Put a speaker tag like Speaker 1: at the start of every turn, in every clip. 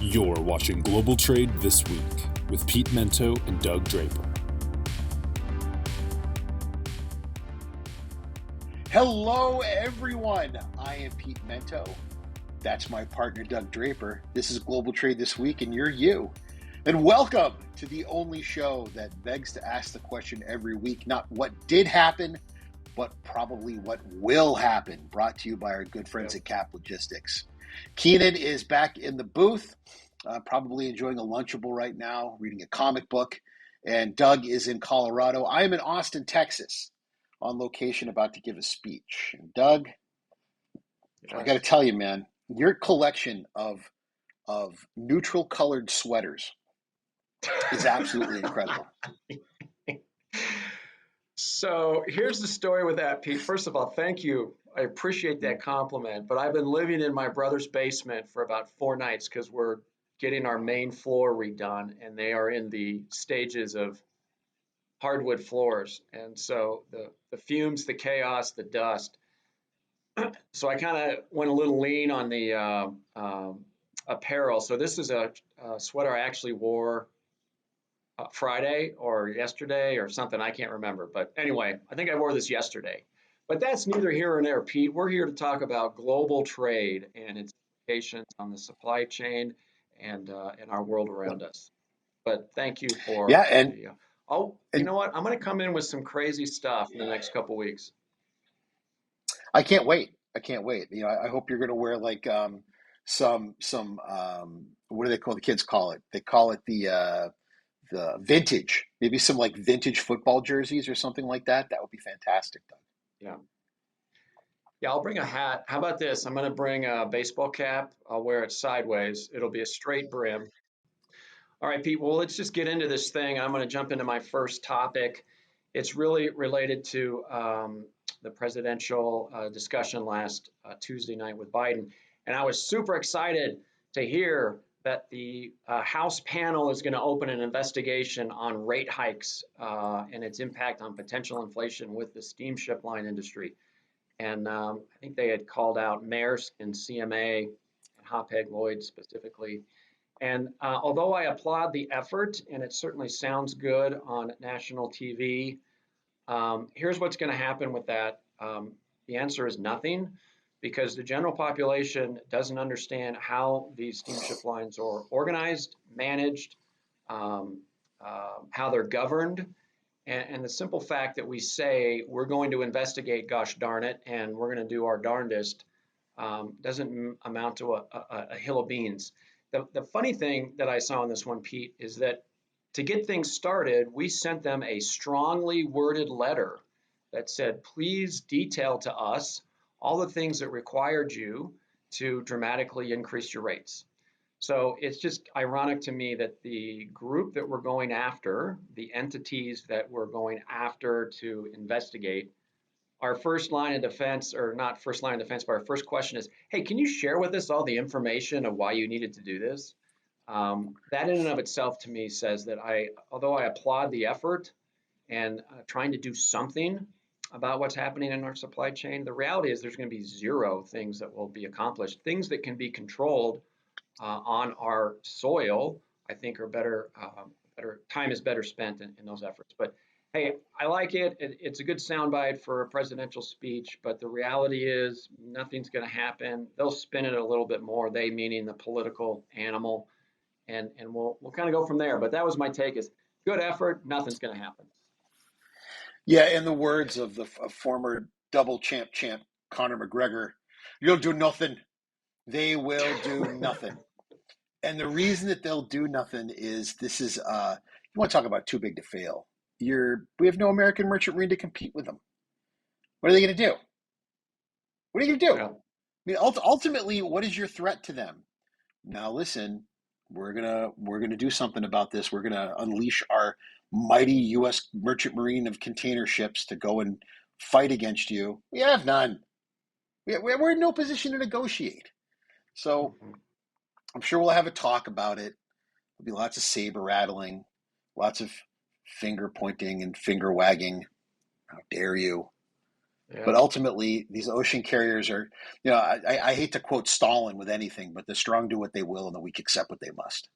Speaker 1: You're watching Global Trade This Week with Pete Mento and Doug Draper.
Speaker 2: Hello, everyone. I am Pete Mento. That's my partner, Doug Draper. This is Global Trade This Week, and you're you. And welcome to the only show that begs to ask the question every week, not what did happen, but probably what will happen, brought to you by our good friends at Cap Logistics. Keenan is back in the booth, probably enjoying a Lunchable right now, reading a comic book, and Doug is in Colorado. I am in Austin, Texas, on location, about to give a speech. And Doug, I got to tell you, man, your collection of neutral colored sweaters is absolutely incredible.
Speaker 3: So here's the story with that, Pete. First of all, thank you. I appreciate that compliment, but I've been living in my brother's basement for about 4 nights because we're getting our main floor redone, and they are in the stages of hardwood floors. And so the fumes, the chaos, the dust. So I kind of went a little lean on the apparel. So this is a sweater I actually wore Friday or yesterday or something. I can't remember. But anyway, I think I wore this yesterday. But that's neither here nor there, Pete. We're here to talk about global trade and its implications on the supply chain and in our world around us. But thank you for you know what? I'm going to come in with some crazy stuff in the next couple weeks.
Speaker 2: I can't wait. You know, I hope you're going to wear like some what do they call, the kids call it? They call it the vintage, maybe some like vintage football jerseys or something like that. That would be fantastic, Doug.
Speaker 3: Yeah, I'll bring a hat. How about this? I'm going to bring a baseball cap. I'll wear it sideways. It'll be a straight brim. All right, Pete, well, let's just get into this thing. I'm going to jump into my first topic. It's really related to the presidential discussion last Tuesday night with Biden. And I was super excited to hear that the House panel is going to open an investigation on rate hikes and its impact on potential inflation with the steamship line industry. And I think they had called out Maersk and CMA and Hapag-Lloyd specifically. And although I applaud the effort, and it certainly sounds good on national TV, here's what's going to happen with that. The answer is nothing, because the general population doesn't understand how these steamship lines are organized, managed, how they're governed. And the simple fact that we say we're going to investigate, gosh darn it, and we're going to do our darndest doesn't amount to a hill of beans. The funny thing that I saw in this one, Pete, is that to get things started, we sent them a strongly worded letter that said, please detail to us all the things that required you to dramatically increase your rates. So it's just ironic to me that the group that we're going after, the entities that we're going after to investigate, our first line of defense, or not first line of defense, but our first question is, hey, can you share with us all the information of why you needed to do this? That in and of itself to me says that although I applaud the effort and trying to do something about what's happening in our supply chain, the reality is there's going to be zero things that will be accomplished. Things that can be controlled on our soil, I think, are better. Time is better spent in those efforts. But hey, I like it. It's a good soundbite for a presidential speech. But the reality is nothing's going to happen. They'll spin it a little bit more. They meaning the political animal, and we'll kind of go from there. But that was my take: is good effort. Nothing's going to happen.
Speaker 2: Yeah, in the words of the former double champ Conor McGregor, you'll do nothing. They will do nothing. And the reason that they'll do nothing is this is, you want to talk about too big to fail. We have no American merchant marine to compete with them. What are they going to do? What are you going to do?
Speaker 3: Yeah.
Speaker 2: I mean, ultimately, what is your threat to them? Now, listen, we're gonna do something about this. We're gonna unleash our mighty U.S. merchant marine of container ships to go and fight against you. We have none. We're in no position to negotiate. So I'm sure we'll have a talk about it. There'll be lots of saber rattling, lots of finger pointing and finger wagging. How dare you?
Speaker 3: Yeah.
Speaker 2: But ultimately, these ocean carriers are, I hate to quote Stalin with anything, but the strong do what they will and the weak accept what they must.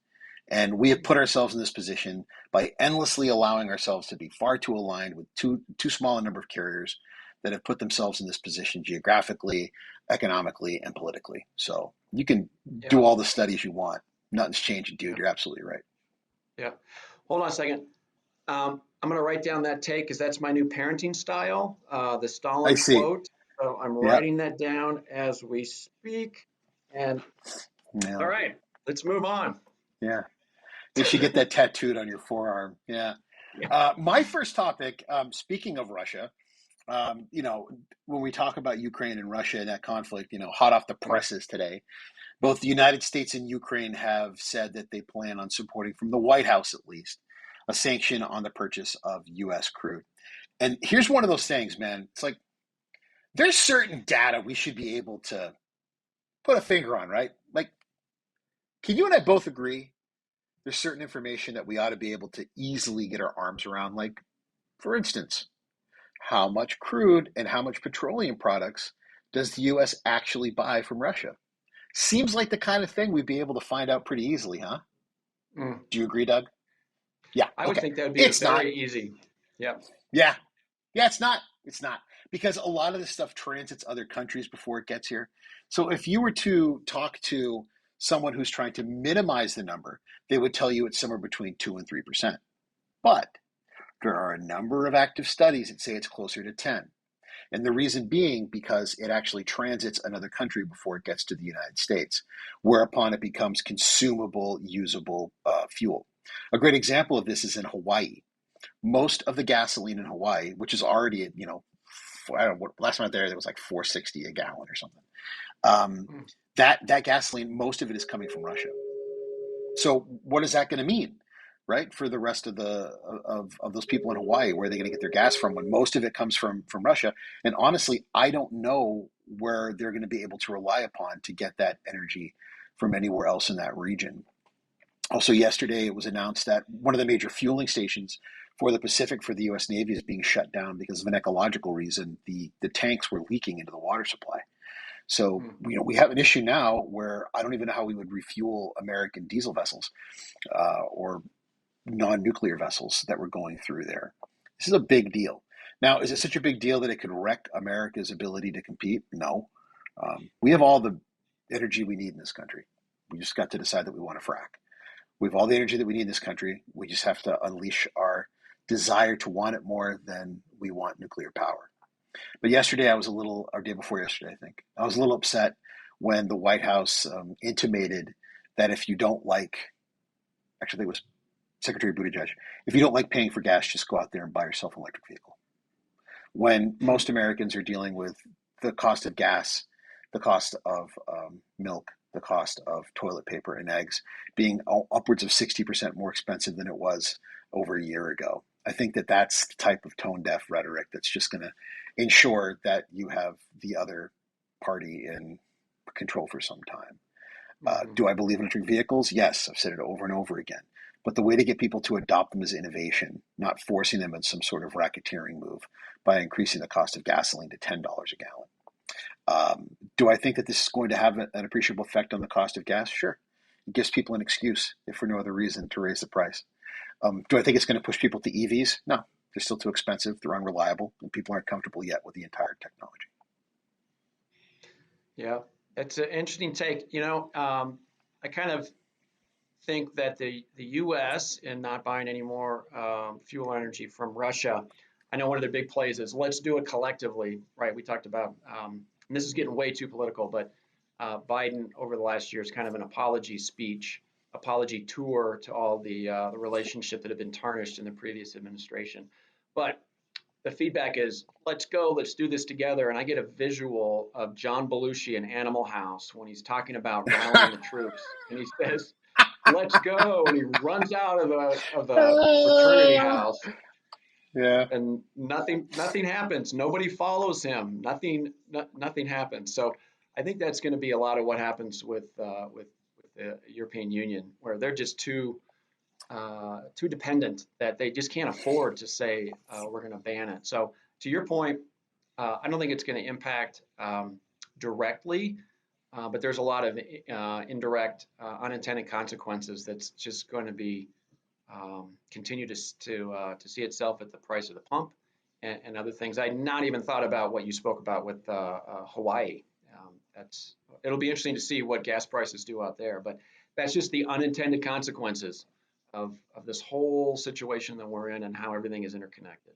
Speaker 2: And we have put ourselves in this position by endlessly allowing ourselves to be far too aligned with too small a number of carriers that have put themselves in this position geographically, economically, and politically. So you can
Speaker 3: Yeah.
Speaker 2: do all the studies you want. Nothing's changing, dude.
Speaker 3: Yeah.
Speaker 2: You're absolutely right.
Speaker 3: Yeah. Hold on a second. I'm going to write down that take because that's my new parenting style, the
Speaker 2: I
Speaker 3: Stalin
Speaker 2: see.
Speaker 3: quote. So I'm
Speaker 2: Yeah.
Speaker 3: writing that down as we speak. And all
Speaker 2: Yeah.
Speaker 3: right, let's move on.
Speaker 2: Yeah. You should get that tattooed on your forearm. Yeah.
Speaker 3: Yeah.
Speaker 2: My first topic, speaking of Russia, when we talk about Ukraine and Russia and that conflict, hot off the presses today, both the United States and Ukraine have said that they plan on supporting, from the White House at least, a sanction on the purchase of U.S. crude. And here's one of those things, man. It's like there's certain data we should be able to put a finger on, right? Like, can you and I both agree there's certain information that we ought to be able to easily get our arms around? Like, for instance, how much crude and how much petroleum products does the U.S. actually buy from Russia? Seems like the kind of thing we'd be able to find out pretty easily, huh?
Speaker 3: Mm.
Speaker 2: Do you agree, Doug? Yeah.
Speaker 3: I would
Speaker 2: Okay.
Speaker 3: think that would be
Speaker 2: It's not.
Speaker 3: very easy. Yeah.
Speaker 2: Yeah. Yeah, it's not. It's not. Because a lot of this stuff transits other countries before it gets here. So if you were to talk to someone who's trying to minimize the number, they would tell you it's somewhere between 2 and 3%. But there are a number of active studies that say it's closer to 10. And the reason being because it actually transits another country before it gets to the United States, whereupon it becomes consumable, usable fuel. A great example of this is in Hawaii. Most of the gasoline in Hawaii, which is already, I don't know, last time I was there, it was like $4.60 a gallon or something.
Speaker 3: Mm.
Speaker 2: That gasoline, most of it is coming from Russia. So what is that going to mean, right, for the rest of of those people in Hawaii? Where are they going to get their gas from when most of it comes from Russia? And honestly, I don't know where they're going to be able to rely upon to get that energy from anywhere else in that region. Also, yesterday it was announced that one of the major fueling stations for the Pacific for the U.S. Navy is being shut down because of an ecological reason. The tanks were leaking into the water supply. So,
Speaker 3: Mm.
Speaker 2: we have an issue now where I don't even know how we would refuel American diesel vessels or non-nuclear vessels that were going through there. This is a big deal. Now, is it such a big deal that it could wreck America's ability to compete? No. We have all the energy we need in this country. We just got to decide that we want to frack. We have all the energy that we need in this country. We just have to unleash our desire to want it more than we want nuclear power. But yesterday, or day before yesterday, I think, I was a little upset when the White House intimated that if you don't like, actually, it was Secretary Buttigieg, if you don't like paying for gas, just go out there and buy yourself an electric vehicle. When most Americans are dealing with the cost of gas, the cost of milk, the cost of toilet paper and eggs being upwards of 60% more expensive than it was over a year ago. I think that that's the type of tone deaf rhetoric that's just going to ensure that you have the other party in control for some time. Do I believe in electric vehicles? Yes, I've said it over and over again. But the way to get people to adopt them is innovation, not forcing them in some sort of racketeering move by increasing the cost of gasoline to $10 a gallon. Do I think that this is going to have an appreciable effect on the cost of gas? Sure. It gives people an excuse, if for no other reason, to raise the price. Do I think it's going to push people to EVs? No. They're still too expensive. They're unreliable, and people aren't comfortable yet with the entire technology.
Speaker 3: Yeah. It's an interesting take. I kind of think that the U.S. in not buying any more fuel energy from Russia, I know one of their big plays is let's do it collectively, right? We talked about, and this is getting way too political, but Biden over the last year is kind of an apology speech, apology tour to all the relationship that had been tarnished in the previous administration. But the feedback is, let's go, let's do this together. And I get a visual of John Belushi in Animal House when he's talking about rallying the troops. And he says, let's go. And he runs out of the fraternity house
Speaker 2: Yeah.
Speaker 3: and nothing happens. Nobody follows him. Nothing happens. So I think that's going to be a lot of what happens with the European Union, where they're just too dependent that they just can't afford to say we're going to ban it. So to your point, I don't think it's going to impact directly, but there's a lot of indirect, unintended consequences that's just going to be continue to see itself at the price of the pump and other things. I not even thought about what you spoke about with Hawaii. It'll be interesting to see what gas prices do out there, but that's just the unintended consequences of this whole situation that we're in and how everything is interconnected.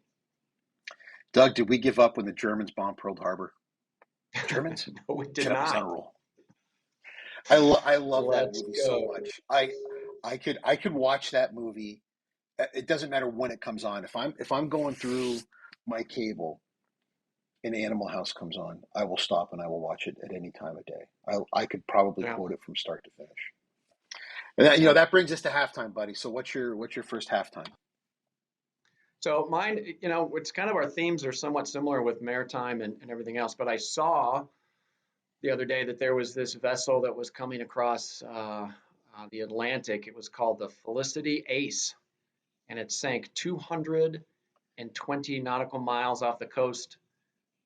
Speaker 2: Doug, did we give up when the Germans bombed Pearl Harbor? Germans?
Speaker 3: No, we did
Speaker 2: Jeff was on a
Speaker 3: not.
Speaker 2: roll. I love that
Speaker 3: Let's
Speaker 2: movie so
Speaker 3: go.
Speaker 2: much. I could watch that movie. It doesn't matter when it comes on. If I'm going through my cable and Animal House comes on, I will stop and I will watch it at any time of day. I could probably
Speaker 3: Yeah.
Speaker 2: quote it from start to finish. And that,
Speaker 3: Yeah.
Speaker 2: that brings us to halftime, buddy. So what's your first halftime?
Speaker 3: So mine, it's kind of our themes are somewhat similar with maritime and everything else, but I saw the other day that there was this vessel that was coming across the Atlantic. It was called the Felicity Ace, and it sank 220 nautical miles off the coast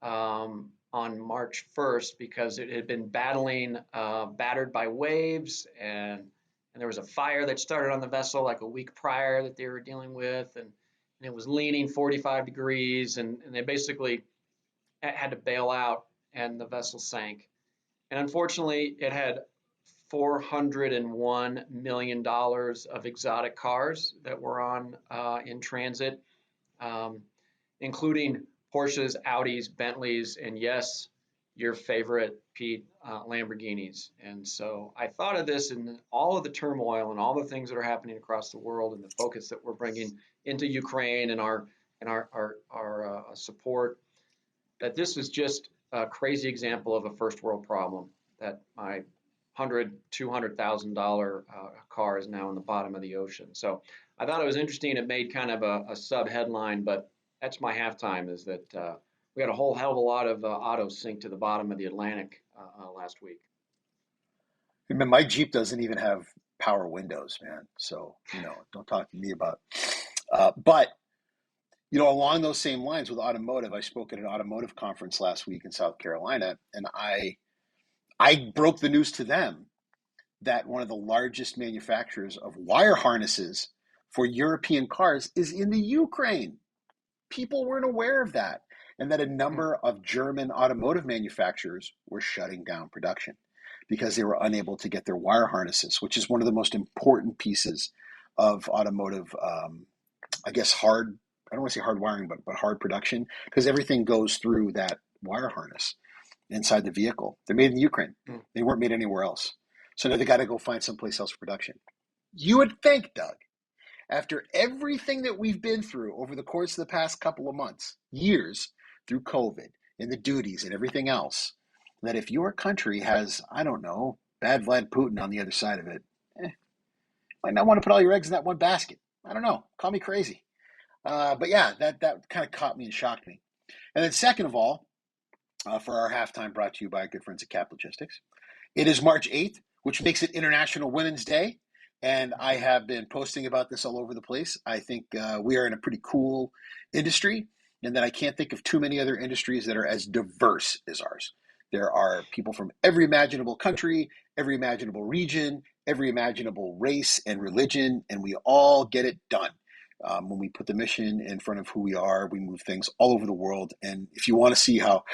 Speaker 3: on March 1st because it had been battered by waves, and there was a fire that started on the vessel like a week prior that they were dealing with, and it was leaning 45 degrees, and they basically had to bail out, and the vessel sank. And unfortunately, it had $401 million of exotic cars that were on in transit, including Porsches, Audis, Bentleys, and yes, your favorite, Pete, Lamborghinis. And so I thought of this and all of the turmoil and all the things that are happening across the world and the focus that we're bringing into Ukraine and our support, that this is just a crazy example of a first world problem, that my $200,000 car is now in the bottom of the ocean. So I thought it was interesting. It made kind of a sub headline, but that's my halftime, is that we had a whole hell of a lot of autos sink to the bottom of the Atlantic last week.
Speaker 2: I mean, my Jeep doesn't even have power windows, man. So, don't talk to me about. But along those same lines with automotive, I spoke at an automotive conference last week in South Carolina, and I broke the news to them that one of the largest manufacturers of wire harnesses for European cars is in the Ukraine. People weren't aware of that, and that a number of German automotive manufacturers were shutting down production because they were unable to get their wire harnesses, which is one of the most important pieces of automotive, I guess I don't want to say hard wiring, but hard production, because everything goes through that wire harness inside the vehicle. They're made in Ukraine. They weren't made anywhere else. So now they got to go find someplace else for production. You would think, Doug, after everything that we've been through over the course of the past couple of months, years, through COVID and the duties and everything else, that if your country has, I don't know, bad Vlad Putin on the other side of it, might not want to put all your eggs in that one basket. I don't know. Call me crazy. But yeah, that kind of caught me and shocked me. And then second of all, for our halftime, brought to you by our good friends at Cap Logistics, it is March 8th, which makes it International Women's Day. And I have been posting about this all over the place. I think we are in a pretty cool industry, and that I can't think of too many other industries that are as diverse as ours. There are people from every imaginable country, every imaginable region, every imaginable race and religion, and we all get it done. When we put the mission in front of who we are, we move things all over the world. And if you want to see how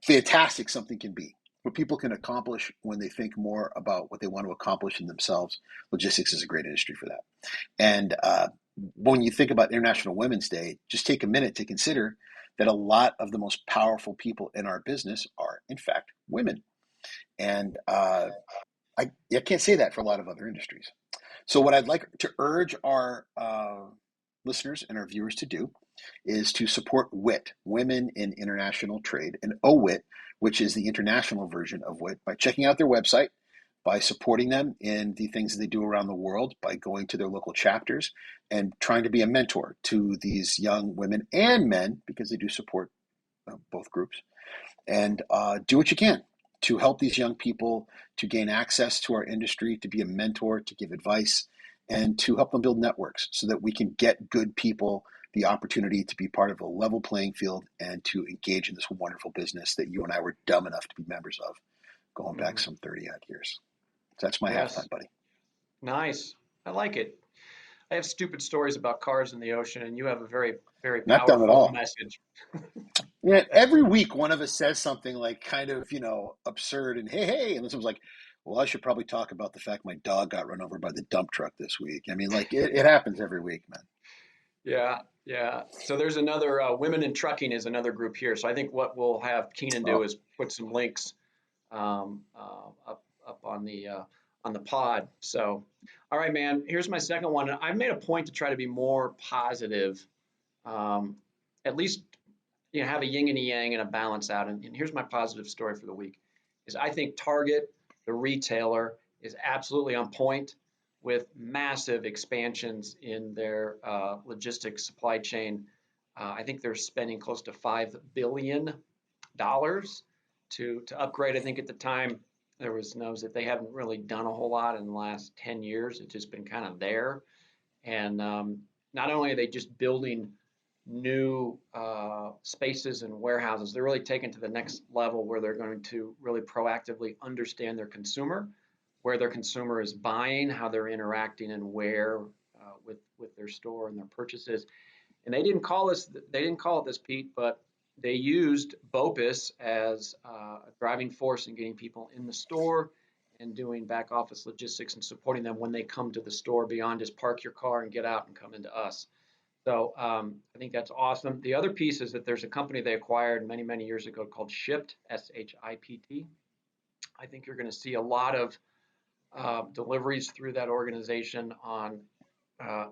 Speaker 2: fantastic something can be, what people can accomplish when they think more about what they want to accomplish in themselves, logistics is a great industry for that. And when you think about International Women's Day, just take a minute to consider that a lot of the most powerful people in our business are, in fact, women. And I can't say that for a lot of other industries. So what I'd like to urge our listeners and our viewers to do is to support WIT, Women in International Trade, and OWIT, which is the international version of WIT, by checking out their website, by supporting them in the things that they do around the world, by going to their local chapters and trying to be a mentor to these young women and men, because they do support both groups, and do what you can to help these young people to gain access to our industry, to be a mentor, to give advice, and to help them build networks so that we can get good people the opportunity to be part of a level playing field and to engage in this wonderful business that you and I were dumb enough to be members of going back some 30 odd years. So that's my
Speaker 3: Yes.
Speaker 2: halftime, buddy.
Speaker 3: Nice. I like it. I have stupid stories about cars in the ocean, and you have a very, very
Speaker 2: Not dumb at
Speaker 3: powerful
Speaker 2: all.
Speaker 3: message.
Speaker 2: Yeah, every week one of us says something like kind of, absurd and hey, and someone's like, well, I should probably talk about the fact my dog got run over by the dump truck this week. I mean, like it happens every week, man.
Speaker 3: Yeah, yeah. So there's another Women in Trucking is another group here. So I think what we'll have Keenan do is put some links up on the pod. So, all right, man. Here's my second one. I've made a point to try to be more positive, at least have a yin and a yang and a balance out. And here's my positive story for the week: is I think Target, the retailer, is absolutely on point with massive expansions in their logistics supply chain. I think they're spending close to $5 billion to upgrade. I think at the time there was knows that they haven't really done a whole lot in the last 10 years. It's just been kind of there. And not only are they just building new spaces and warehouses, they're really taking to the next level where they're going to really proactively understand their consumer, where their consumer is buying, how they're interacting, and where with their store and their purchases. And they didn't call it this, Pete, but they used BOPIS as a driving force in getting people in the store and doing back office logistics and supporting them when they come to the store beyond just park your car and get out and come into us. So I think that's awesome. The other piece is that there's a company they acquired many, many years ago called Shipt, SHIPT. I think you're going to see a lot of deliveries through that organization on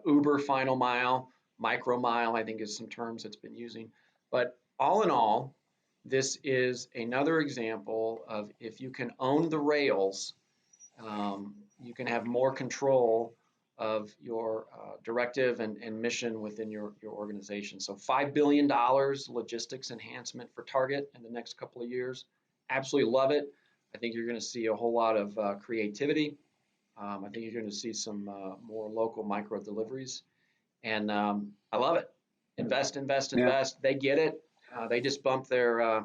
Speaker 3: Uber Final Mile, Micro Mile, I think is some terms it's been using. But all in all, this is another example of if you can own the rails, you can have more control of your directive and mission within your organization. So $5 billion logistics enhancement for Target in the next couple of years. Absolutely love it. I think you're going to see a whole lot of creativity. I think you're going to see some more local micro deliveries. And I love it. Invest.
Speaker 2: Yeah.
Speaker 3: They get it. They just bumped their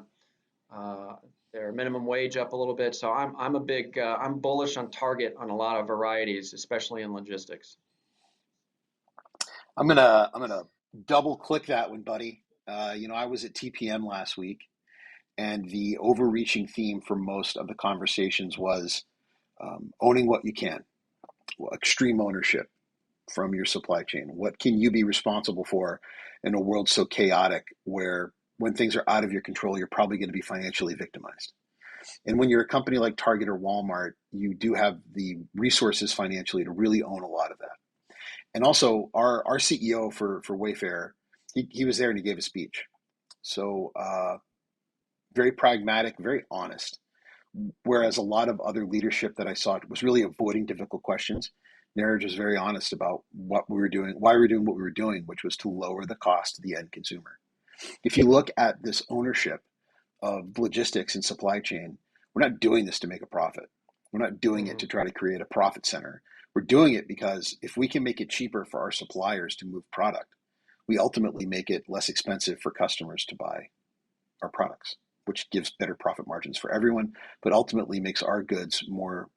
Speaker 3: minimum wage up a little bit. So I'm bullish on Target on a lot of varieties, especially in logistics.
Speaker 2: I'm gonna double click that one, buddy. I was at TPM last week, and the overreaching theme for most of the conversations was owning what you can, extreme ownership from your supply chain. What can you be responsible for in a world so chaotic where when things are out of your control, you're probably going to be financially victimized? And when you're a company like Target or Walmart, you do have the resources financially to really own a lot of that. And also, our CEO for Wayfair, he was there and he gave a speech. So very pragmatic, very honest. Whereas a lot of other leadership that I saw was really avoiding difficult questions. Neeraj was very honest about what we were doing, why we were doing what we were doing, which was to lower the cost to the end consumer. If you look at this ownership of logistics and supply chain, we're not doing this to make a profit. We're not doing it to try to create a profit center. We're doing it because if we can make it cheaper for our suppliers to move product, we ultimately make it less expensive for customers to buy our products, which gives better profit margins for everyone, but ultimately makes our goods more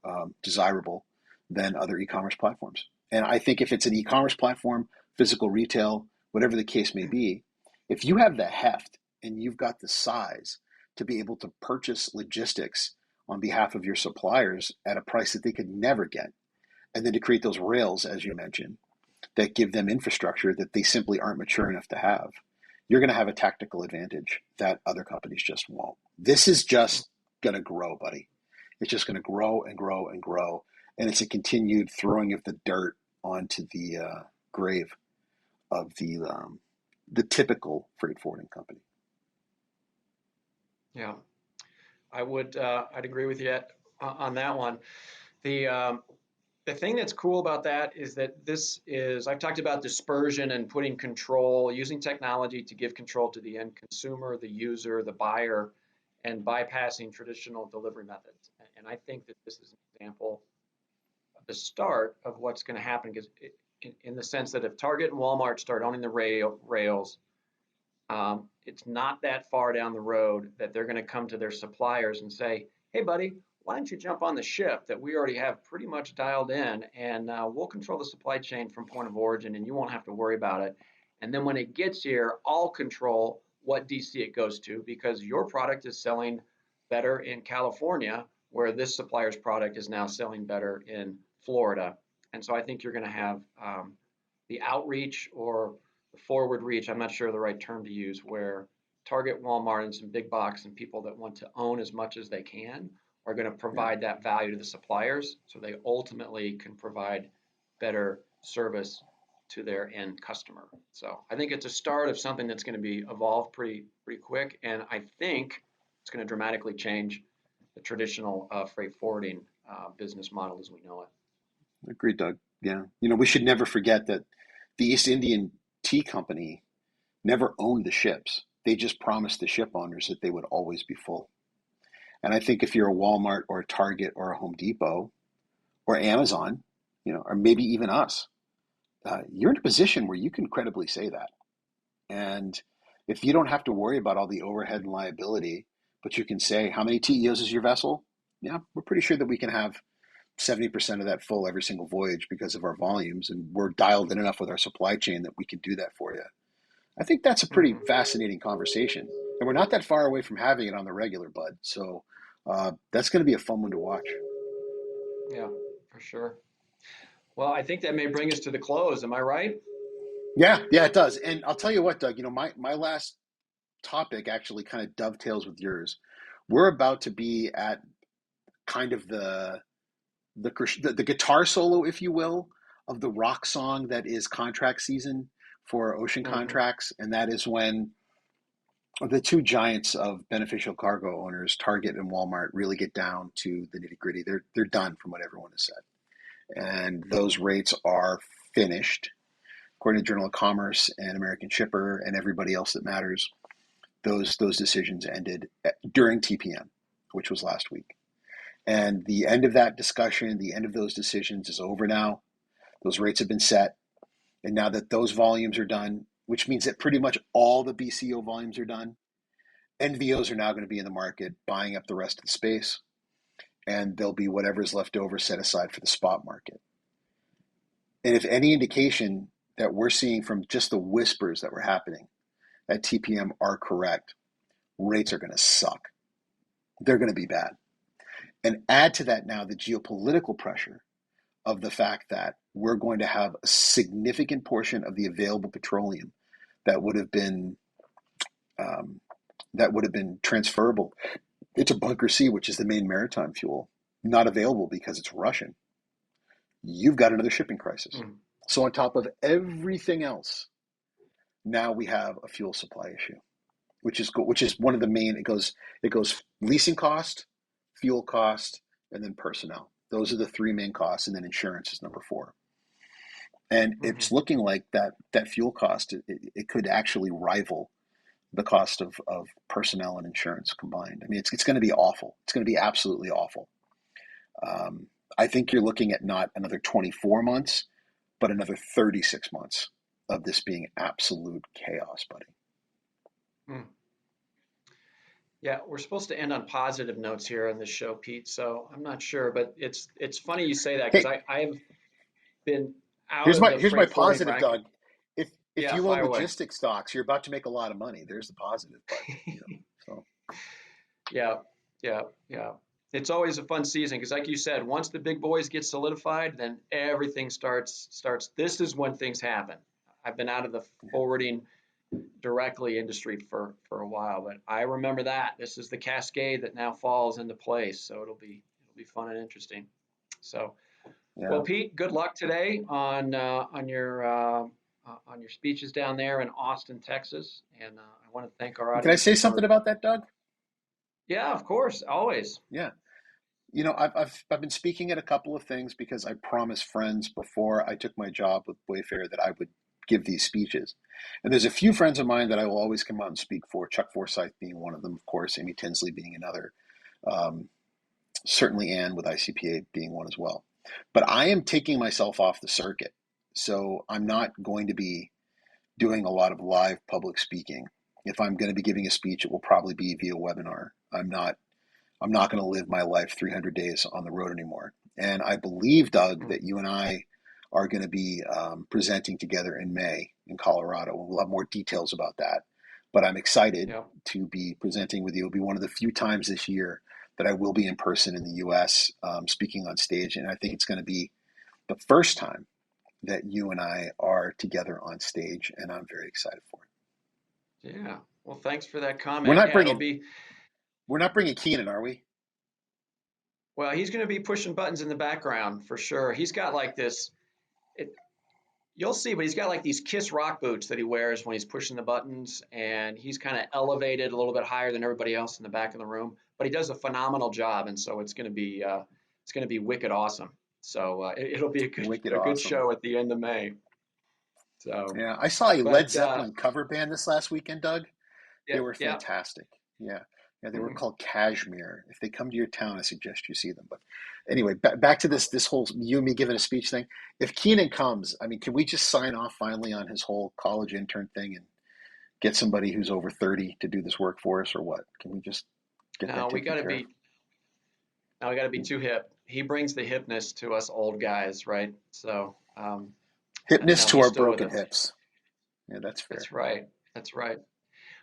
Speaker 2: desirable than other e-commerce platforms. And I think if it's an e-commerce platform, physical retail, whatever the case may be, if you have the heft and you've got the size to be able to purchase logistics on behalf of your suppliers at a price that they could never get, and then to create those rails, as you mentioned, that give them infrastructure that they simply aren't mature enough to have, you're going to have a tactical advantage that other companies just won't. This is just going to grow, buddy. It's just going to grow and grow and grow. And it's a continued throwing of the dirt onto the grave of the typical freight forwarding company.
Speaker 3: Yeah, I'd agree with you on that one. The thing that's cool about that is that I've talked about dispersion and putting control, using technology to give control to the end consumer, the user, the buyer, and bypassing traditional delivery methods. And I think that this is an example of the start of what's going to happen, because in the sense that if Target and Walmart start owning the rails, it's not that far down the road that they're going to come to their suppliers and say, hey, buddy, why don't you jump on the ship that we already have pretty much dialed in, and we'll control the supply chain from point of origin, and you won't have to worry about it. And then when it gets here, I'll control what DC it goes to, because your product is selling better in California, where this supplier's product is now selling better in Florida. And so I think you're going to have the outreach or the forward reach, I'm not sure the right term to use, where Target, Walmart, and some big box and people that want to own as much as they can are going to provide that value to the suppliers, so they ultimately can provide better service to their end customer. So I think it's a start of something that's going to be evolved pretty quick, and I think it's going to dramatically change the traditional freight forwarding business model as we know it.
Speaker 2: Agreed, Doug. Yeah. We should never forget that the East Indian Tea Company never owned the ships. They just promised the ship owners that they would always be full. And I think if you're a Walmart or a Target or a Home Depot or Amazon, or maybe even us, you're in a position where you can credibly say that. And if you don't have to worry about all the overhead and liability, but you can say, how many TEOs is your vessel? Yeah, we're pretty sure that we can have 70% of that full every single voyage because of our volumes. And we're dialed in enough with our supply chain that we can do that for you. I think that's a pretty fascinating conversation. And we're not that far away from having it on the regular, bud. So that's going to be a fun one to watch.
Speaker 3: Yeah, for sure. Well, I think that may bring us to the close. Am I right?
Speaker 2: Yeah, it does. And I'll tell you what, Doug, my last topic actually kind of dovetails with yours. We're about to be at kind of the guitar solo, if you will, of the rock song that is contract season for ocean contracts. And that is when the two giants of beneficial cargo owners, Target and Walmart, really get down to the nitty gritty. They're done from what everyone has said. And those rates are finished. According to Journal of Commerce and American Shipper and everybody else that matters, those decisions ended during TPM, which was last week. And the end of that discussion, the end of those decisions is over now. Those rates have been set. And now that those volumes are done, which means that pretty much all the BCO volumes are done, NVOs are now going to be in the market buying up the rest of the space. And there'll be whatever's left over set aside for the spot market. And if any indication that we're seeing from just the whispers that were happening at TPM are correct, rates are going to suck. They're going to be bad. And add to that now the geopolitical pressure of the fact that we're going to have a significant portion of the available petroleum that would have been transferable into Bunker C, which is the main maritime fuel, not available because it's Russian. You've got another shipping crisis. So on top of everything else, now we have a fuel supply issue, which is one of the main. It goes leasing cost, fuel cost, and then personnel. Those are the three main costs, and then insurance is number 4. And it's looking like that fuel cost, it could actually rival the cost of personnel and insurance combined. I mean, it's going to be awful. It's going to be absolutely awful. I think you're looking at not another 24 months, but another 36 months of this being absolute chaos, buddy.
Speaker 3: Yeah, we're supposed to end on positive notes here on this show, Pete. So I'm not sure, but it's funny you say that, because I have been out
Speaker 2: here's
Speaker 3: of
Speaker 2: my
Speaker 3: the
Speaker 2: here's my
Speaker 3: freight forwarding
Speaker 2: positive,
Speaker 3: bracket.
Speaker 2: Doug. If
Speaker 3: Yeah,
Speaker 2: you own
Speaker 3: fire away.
Speaker 2: logistics stocks, you're about to make a lot of money. There's the positive, buddy. So
Speaker 3: Yeah. It's always a fun season because, like you said, once the big boys get solidified, then everything starts. This is when things happen. I've been out of the forwarding directly industry for a while, but I remember that. This is the cascade that now falls into place, so it'll be fun and interesting. So, well, Pete, good luck today on your speeches down there in Austin, Texas, and I want to thank our audience.
Speaker 2: Can I say something about that, Doug?
Speaker 3: Yeah, of course, always.
Speaker 2: Yeah. I've been speaking at a couple of things because I promised friends before I took my job with Wayfair that I would give these speeches. And there's a few friends of mine that I will always come out and speak for, Chuck Forsyth being one of them, of course, Amy Tinsley being another, certainly Ann with ICPA being one as well. But I am taking myself off the circuit. So I'm not going to be doing a lot of live public speaking. If I'm going to be giving a speech, it will probably be via webinar. I'm not going to live my life 300 days on the road anymore. And I believe, Doug, that you and I are going to be presenting together in May in Colorado. We'll have more details about that. But I'm excited to be presenting with you. It'll be one of the few times this year that I will be in person in the U.S. Speaking on stage. And I think it's going to be the first time that you and I are together on stage, and I'm very excited for it.
Speaker 3: Yeah. Well, thanks for that comment.
Speaker 2: We're not bringing Keenan, are we?
Speaker 3: Well, he's going to be pushing buttons in the background for sure. He's got like this, you'll see, but he's got like these Kiss Rock boots that he wears when he's pushing the buttons, and he's kind of elevated a little bit higher than everybody else in the back of the room. But he does a phenomenal job, and so it's going to be wicked awesome. So it'll be a good show at the end of May. So
Speaker 2: yeah, I saw a Led Zeppelin cover band this last weekend, Doug. They were fantastic. Yeah, they were called Kashmir. If they come to your town, I suggest you see them. But anyway, back to this whole you and me giving a speech thing. If Keenan comes, I mean, can we just sign off finally on his whole college intern thing and get somebody who's over 30 to do this work for us, or what? Can we just get that taken care of?
Speaker 3: Now we got to be too hip. He brings the hipness to us old guys, right? So
Speaker 2: hipness to our broken hips. Yeah, that's fair.
Speaker 3: That's right.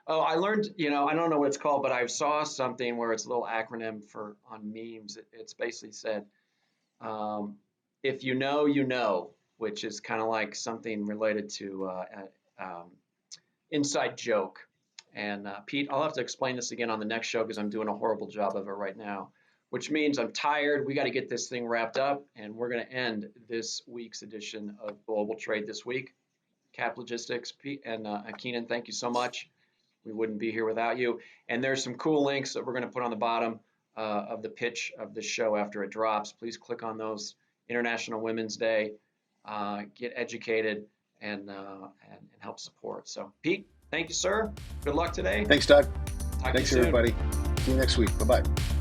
Speaker 3: Oh, I learned, I don't know what it's called, but I saw something where it's a little acronym on memes. It's basically said, if you know, you know, which is kind of like something related to inside joke. And Pete, I'll have to explain this again on the next show because I'm doing a horrible job of it right now, which means I'm tired. We got to get this thing wrapped up, and we're going to end this week's edition of Global Trade This Week. Cap Logistics, Pete and Keenan, thank you so much. We wouldn't be here without you. And there's some cool links that we're going to put on the bottom of the pitch of the show after it drops. Please click on those. International Women's Day. Get educated and help support. So, Pete, thank you, sir. Good luck today.
Speaker 2: Thanks, Doug.
Speaker 3: Talk
Speaker 2: Thanks,
Speaker 3: to you soon.
Speaker 2: everybody. See you next week. Bye-bye.